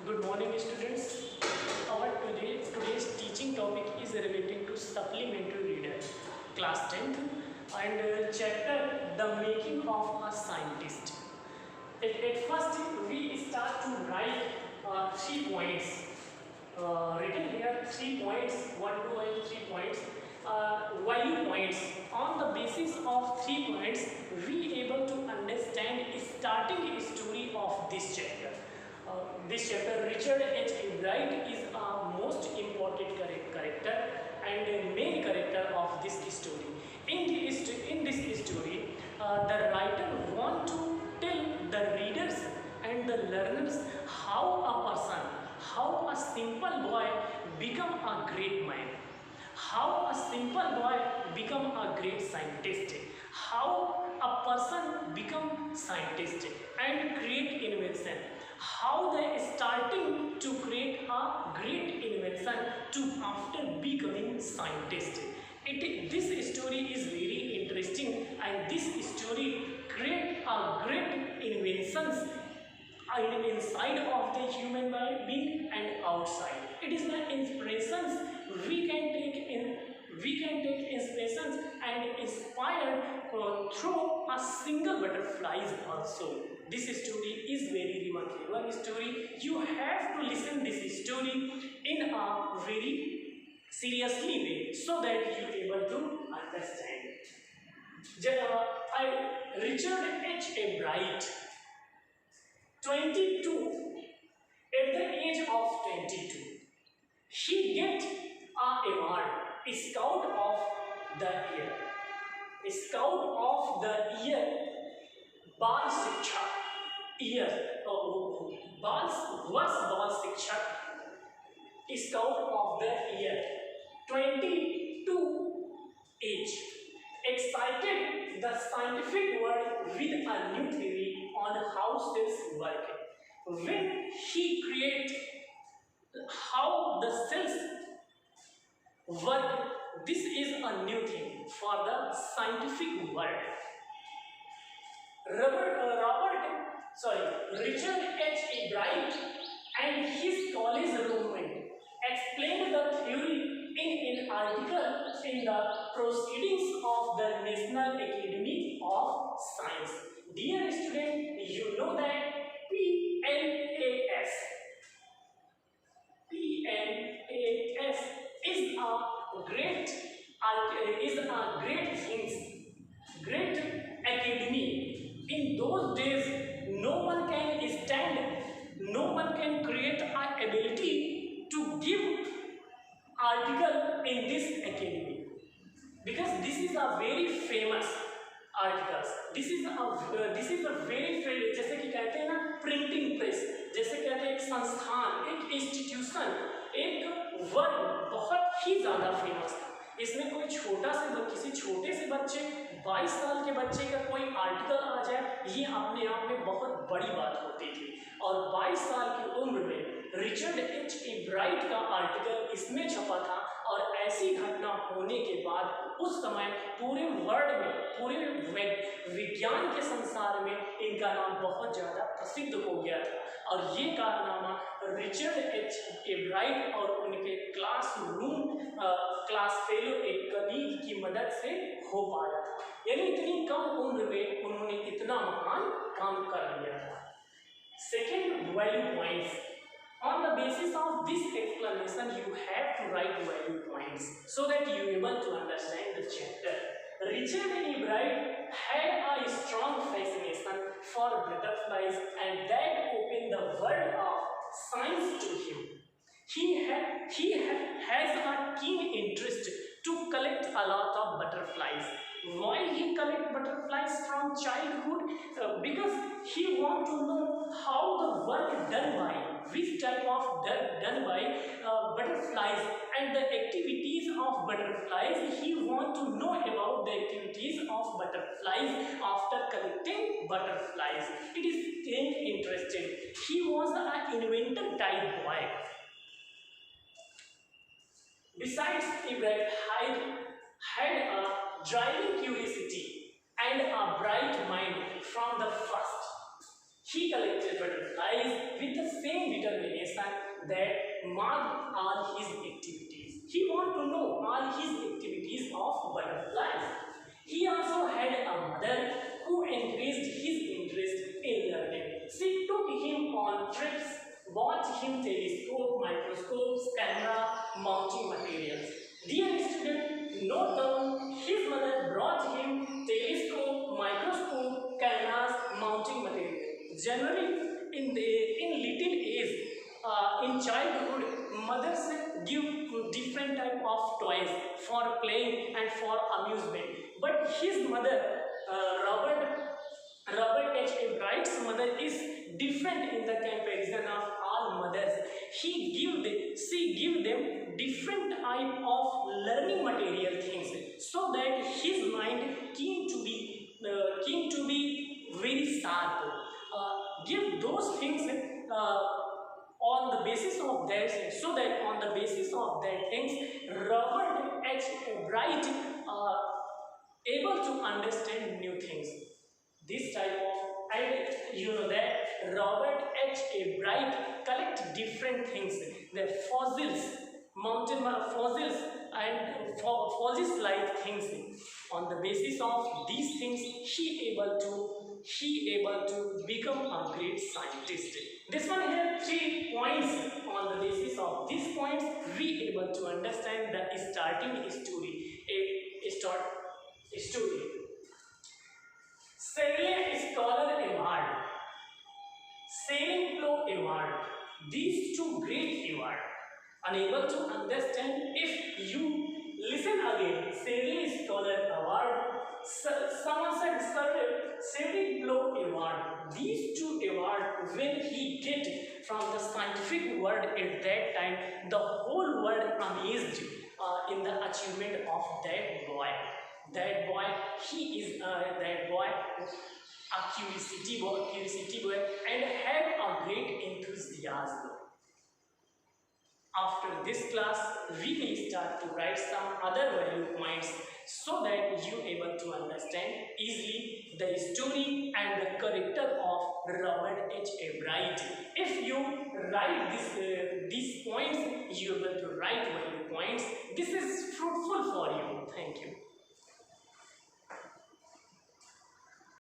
Good morning, students. Today's teaching topic is relating to supplementary reader, class 10th, and chapter The Making of a Scientist. At first, we start to write 3 points. Written here 3 points, 1, 2, and 3 points. Value points. On the basis of 3 points, we able to understand starting story of this chapter. This chapter, Richard H. Bright is a most important character and main character of this story. In this story, the writer want to tell the readers and the learners how a simple boy become a great man, how a simple boy become a great scientist, how a person become scientist and create invention, how they starting to create a great invention to after becoming scientist. This story is very interesting, and this story create a great inventions inside of the human being and outside. It is the inspirations we can take in. We can take inspirations and inspire through a single butterflies also. This story is very remarkable story. You have to listen this story in a very seriously way so that you able to understand. Richard H. A. Bright, 22, at the age of 22, he get an award, Scout of the Year. Scout of the Year, Bal Shiksha Year, Bal Shiksha, Scout of the Year, 22 age. Excited the scientific world with a new theory on how cells work. When he create how the cells work, this is a new thing for the scientific world. Richard H. A. Bright and his college roommate explained the theory in an article in the Proceedings of the National Academy of Science. Dear student, you know that PNAS is a great things, great academy. In those days, no one can create an ability to give article in this academy, because this is a very famous articles. This is a very famous, जैसे कि कहते हैं ना printing press, जैसे कहते हैं एक संस्थान, एक इंस्टीट्यूशन, एक वर्ग बहुत ही ज़्यादा फेमस था। इसमें कोई किसी छोटे से बच्चे 22 साल के बच्चे का कोई आर्टिकल आ जाए, ये अपने आप में बहुत बड़ी बात होती थी। और 22 साल की उम्र में रिचर्ड एच. ए. ब्राइट का आर्टिकल इसमें छपा था, और ऐसी घटना होने के बाद उस समय पूरे वर्ल्ड में, पूरे विज्ञान के संसार में इनका नाम बहुत ज़्यादा प्रसिद्ध हो गया था। और ये कारनामा रिचर्ड एच. ए. ब्राइट और उनके क्लास फेलो एक कलीग की मदद से हो पाया था। यानी इतनी कम उम्र में उन्होंने इतना महान काम कर लिया था। Second, value points. On the basis of this explanation, you have to write value points so that you are able to understand the chapter. Richard E. Bright had a strong fascination for butterflies, and that opened the world of science to him. He has a keen interest to collect a lot of butterflies. Why he collect butterflies from childhood? Because he want to know how the work done by, which type of done by butterflies, and the activities of butterflies. He want to know about the activities of butterflies after collecting butterflies. It is interesting. He was an inventive type boy. Besides, Ibrahim had a driving curiosity and a bright mind from the first. He collected butterflies with the same determination that marked all his activities. He wanted to know all his activities of butterflies. He also had a mother who encouraged his interest in learning. She took him on trips, bought him telescope, microscopes, camera, mounting materials. Dear student, note down, his mother brought him telescope, microscope, cameras, mounting materials. Generally, in little age, in childhood, mothers give different type of toys for playing and for amusement. But his mother, Robert H. Bright's mother is different in the comparison of all mothers. She give them different type of learning material things, so that his mind keen to be very sharp. Give those things on the basis of that, so that on the basis of that things, Robert H. Bright able to understand new things. This type of, and you know that Robert H. Bright collect different things, the fossils, mountain fossils and fossils like things. On the basis of these things, he able to become a great scientist. This one here 3 points. On the basis of these points, we able to understand the starting story. A start story. Salient Scholar Award, Sailing Flow Award. These two great awards. Unable to understand, if you listen again, Sailing Scholar Award. Someone said Sailing Flow Award. These two awards, when he get from the scientific world at that time, the whole world amazed in the achievement of that boy. That boy, he is that boy, a curiosity boy, and have a great enthusiasm. After this class, we will start to write some other value points, so that you able to understand easily the story and the character of Robert H. Bright. If you write these points, you able to write value points. This is fruitful for you. Thank you.